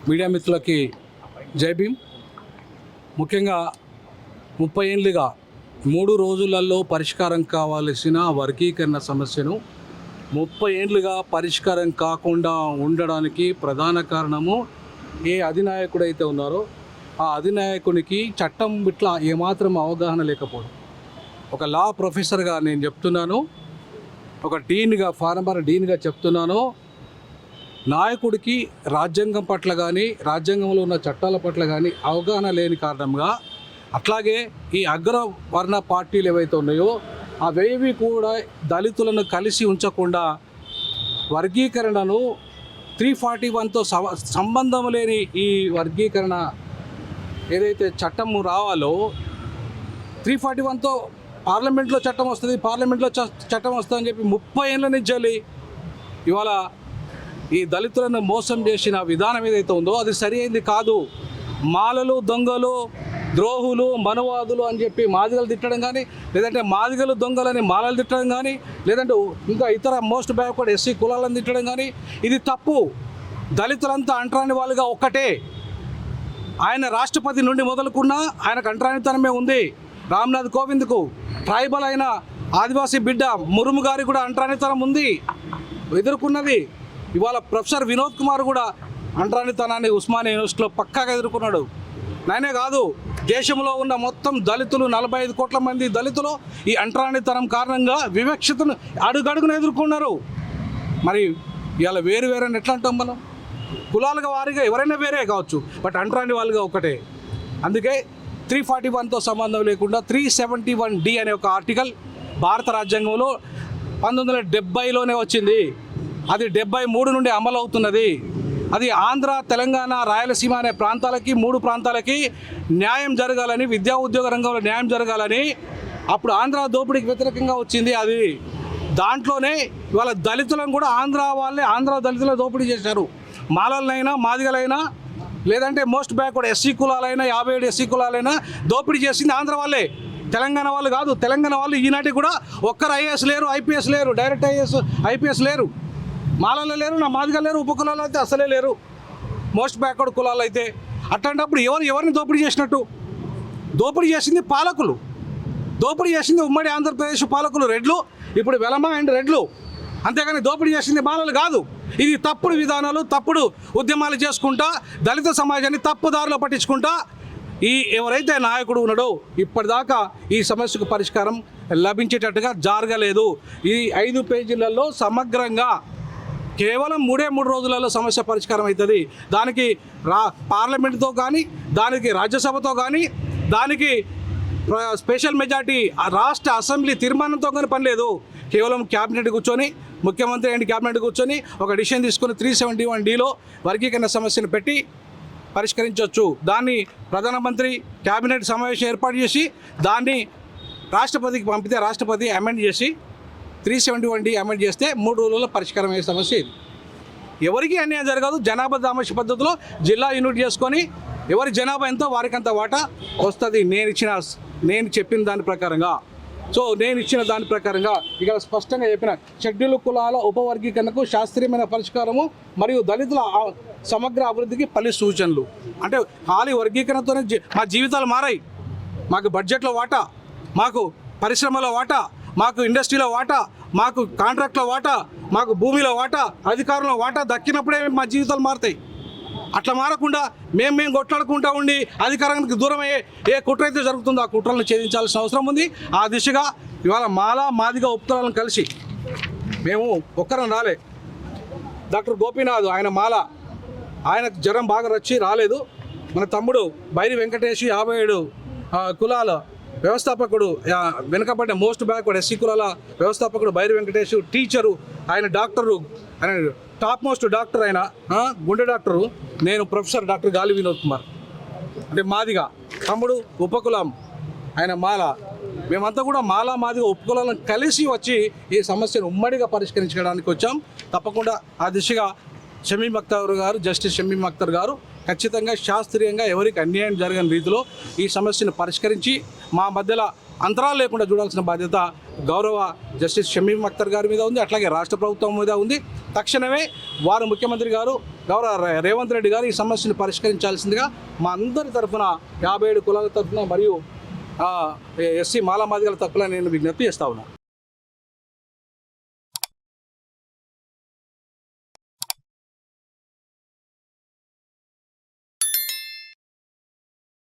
Media మిత్రులకి జై భీమ్. ముఖ్యంగా 30 ఏళ్ళుగా 3 రోజులలో పరిష్కారం కావాల్సిన వర్గీకరణ సమస్యను 30 ఏళ్ళుగా పరిష్కారం కాకుండా ఉండడానికి ప్రధాన కారణము ఏ అధినాయకుడైతే ఉన్నారో ఆ అధినాయకునికి చట్టం ఇట్లా ఏమాత్రం అవగాహన లేకపోవడం. ఒక లా ప్రొఫెసర్గా నేను చెప్తున్నాను, ఒక డీన్గా ఫార్మర్ డీన్గా చెప్తున్నాను, నాయకుడికి రాజ్యాంగం పట్ల కానీ రాజ్యాంగంలో ఉన్న చట్టాల పట్ల కానీ అవగాహన లేని కారణంగా, అట్లాగే ఈ అగ్రవర్ణ పార్టీలు ఏవైతే ఉన్నాయో అవేవి కూడా దళితులను కలిసి ఉంచకుండా వర్గీకరణను 341తో సంబంధం లేని ఈ వర్గీకరణ ఏదైతే చట్టము రావాలో 341తో పార్లమెంట్లో చట్టం వస్తుంది, పార్లమెంట్లో చట్టం వస్తుందని చెప్పి 30 ఏళ్ళ నుంచి ఇవాళ ఈ దళితులను మోసం చేసిన విధానం ఏదైతే ఉందో అది సరి అయింది కాదు. మాలలు, దొంగలు, ద్రోహులు, మనువాదులు అని చెప్పి మాదిగలు తిట్టడం కానీ, లేదంటే మాదిగలు దొంగలని మాలలు తిట్టడం కానీ, లేదంటే ఇంకా ఇతర మోస్ట్ బ్యాక్వర్డ్ ఎస్సీ కులాలను తిట్టడం కానీ ఇది తప్పు. దళితులంతా అంటరాని వాళ్ళుగా ఒక్కటే. ఆయన రాష్ట్రపతి నుండి మొదలుకున్న ఆయనకు అంటరానితనమే ఉంది. రామ్నాథ్ కోవింద్కు ట్రైబల్ అయిన ఆదివాసీ బిడ్డ మురుము గారికి కూడా అంటరానితనం ఉంది, ఎదుర్కొన్నది. ఇవాళ ప్రొఫెసర్ వినోద్ కుమార్ కూడా అంటరానితనాన్ని ఉస్మానియా యూనివర్సిటీలో పక్కాగా ఎదుర్కొన్నాడు. నేనే కాదు, దేశంలో ఉన్న మొత్తం దళితులు 45 కోట్ల మంది దళితులు ఈ అంటరానితనం కారణంగా వివక్షతను అడుగడుగున ఎదుర్కొన్నారు. మరి ఇవాళ వేరు వేరని ఎట్లా అంటాం మనం? కులాలుగా వారిగా ఎవరైనా వేరే కావచ్చు, బట్ అంటరాని వాళ్ళుగా ఒకటే. అందుకే 341తో సంబంధం లేకుండా 371D అనే ఒక ఆర్టికల్ భారత రాజ్యాంగంలో 1970లోనే వచ్చింది. అది 73 నుండి అమలు అవుతున్నది. అది ఆంధ్ర, తెలంగాణ, రాయలసీమ అనే ప్రాంతాలకి 3 ప్రాంతాలకి న్యాయం జరగాలని, విద్యా ఉద్యోగ రంగంలో న్యాయం జరగాలని అప్పుడు ఆంధ్ర దోపిడీకి వ్యతిరేకంగా వచ్చింది. అది దాంట్లోనే ఇవాళ దళితులను కూడా ఆంధ్ర దళితుల దోపిడీ చేశారు. మాలలైనా, మాదిగలైనా, లేదంటే మోస్ట్ బ్యాక్వర్డ్ ఎస్సీ కులాలైనా, 57 ఎస్సీ కులాలైనా దోపిడీ చేసింది ఆంధ్ర వాళ్ళే, తెలంగాణ వాళ్ళు కాదు. తెలంగాణ వాళ్ళు ఈనాటికి కూడా ఒక్కరు ఐఏఎస్ లేరు, ఐపీఎస్ లేరు, డైరెక్ట్ ఐపీఎస్ లేరు. మాలలో లేరు, నా మాదిగా లేరు, ఉపకులాలు అయితే అసలే లేరు, మోస్ట్ బ్యాక్వర్డ్ కులాలు అయితే. అట్లాంటప్పుడు ఎవరిని దోపిడీ చేసినట్టు? దోపిడీ చేసింది పాలకులు, దోపిడీ చేసింది ఉమ్మడి ఆంధ్రప్రదేశ్ పాలకులు, రెడ్లు. ఇప్పుడు వెలమ అండ్ రెడ్లు, అంతేగాని దోపిడీ చేసింది బాలలు కాదు. ఇది తప్పుడు విధానాలు, తప్పుడు ఉద్యమాలు చేసుకుంటా దళిత సమాజాన్ని తప్పుదారిలో పట్టించుకుంటా ఎవరైతే నాయకుడు ఉన్నాడో ఇప్పటిదాకా ఈ సమస్యకు పరిష్కారం లభించేటట్టుగా జరగలేదు. ఈ 5 పేజీలలో సమగ్రంగా కేవలం 3 రోజులలో సమస్య పరిష్కారం అవుతుంది. దానికి పార్లమెంటుతో కానీ, దానికి రాజ్యసభతో కానీ, దానికి స్పెషల్ మెజార్టీ రాష్ట్ర అసెంబ్లీ తీర్మానంతో కానీ పని లేదు. కేవలం క్యాబినెట్ కూర్చొని, ముఖ్యమంత్రి అండ్ క్యాబినెట్ కూర్చొని ఒక డిసిషన్ తీసుకొని 371Dలో వర్గీకరణ సమస్యను పెట్టి పరిష్కరించవచ్చు. దాన్ని ప్రధానమంత్రి క్యాబినెట్ సమావేశం ఏర్పాటు చేసి దాన్ని రాష్ట్రపతికి పంపితే రాష్ట్రపతి అమెండ్ చేసి 371D అమెండ్ చేస్తే 3 రోజుల్లో పరిష్కారం అయ్యే సమస్య ఇది. ఎవరికి అన్యాయం జరగదు. జనాభా దామర్శ పద్ధతిలో జిల్లా యూనిట్ చేసుకొని ఎవరి జనాభా ఎంతో వారికంత వాటా వస్తుంది. నేను చెప్పిన దాని ప్రకారంగా. సో నేను ఇచ్చిన దాని ప్రకారంగా ఇక్కడ స్పష్టంగా చెప్పిన షెడ్యూల్ కులాల ఉపవర్గీకరణకు శాస్త్రీయమైన పరిష్కారము మరియు దళితుల సమగ్ర అభివృద్ధికి పలు సూచనలు. అంటే ఖాళీ వర్గీకరణతోనే మా జీవితాలు మారాయి. మాకు బడ్జెట్లో వాటా, మాకు పరిశ్రమలో వాటా, మాకు ఇండస్ట్రీలో వాటా, మాకు కాంట్రాక్ట్లో వాటా, మాకు భూమిలో వాటా, అధికారంలో వాటా దక్కినప్పుడే మా జీవితాలు మారుతాయి. అట్లా మారకుండా మేము కొట్లాడుకుంటూ ఉండి అధికారానికి దూరమయ్యే ఏ కుట్ర అయితే జరుగుతుందో ఆ కుట్రలను ఛేదించాల్సిన అవసరం ఉంది. ఆ దిశగా ఇవాళ మాదిగా ఉపకులాలను కలిసి మేము ఒక్కరం రాలే. డాక్టర్ గోపీనాథ్ ఆయన ఆయనకు జ్వరం బాగా వచ్చి రాలేదు. మన తమ్ముడు బైరి వెంకటేష్ 57 కులాల వ్యవస్థాపకుడు, వెనుకబడ్డ మోస్ట్ బ్యాక్వర్డ్ ఎస్సీ కులాల వ్యవస్థాపకుడు బైరి వెంకటేష్, టీచరు, ఆయన డాక్టరు, ఆయన టాప్ మోస్ట్ డాక్టర్, ఆయన గుండె డాక్టరు. నేను ప్రొఫెసర్ డాక్టర్ గాలి వినోద్ కుమార్. అంటే మాదిగా తమ్ముడు ఉపకులం, ఆయన మేమంతా కూడా మాదిగా ఉపకులాలను కలిసి వచ్చి ఈ సమస్యను ఉమ్మడిగా పరిష్కరించడానికి వచ్చాం. తప్పకుండా ఆ దిశగా షమీమ్ అఖ్తర్ గారు, జస్టిస్ షమీమ్ అఖ్తర్ గారు ఖచ్చితంగా శాస్త్రీయంగా ఎవరికి అన్యాయం జరగని రీతిలో ఈ సమస్యను పరిష్కరించి మా మధ్యలో అంతరాలు లేకుండా చూడాల్సిన బాధ్యత గౌరవ జస్టిస్ షమీమ్ అఖ్తర్ గారి మీద ఉంది. అట్లాగే రాష్ట్ర ప్రభుత్వం మీద ఉంది. తక్షణమే వారు ముఖ్యమంత్రి గారు గౌరవ రేవంత్ రెడ్డి గారు ఈ సమస్యను పరిష్కరించాల్సిందిగా మా అందరి తరఫున 57 కులాల తరఫున మరియు ఎస్సీ మాలా మాదిగల తరఫున నేను విజ్ఞప్తి చేస్తా ఉన్నా.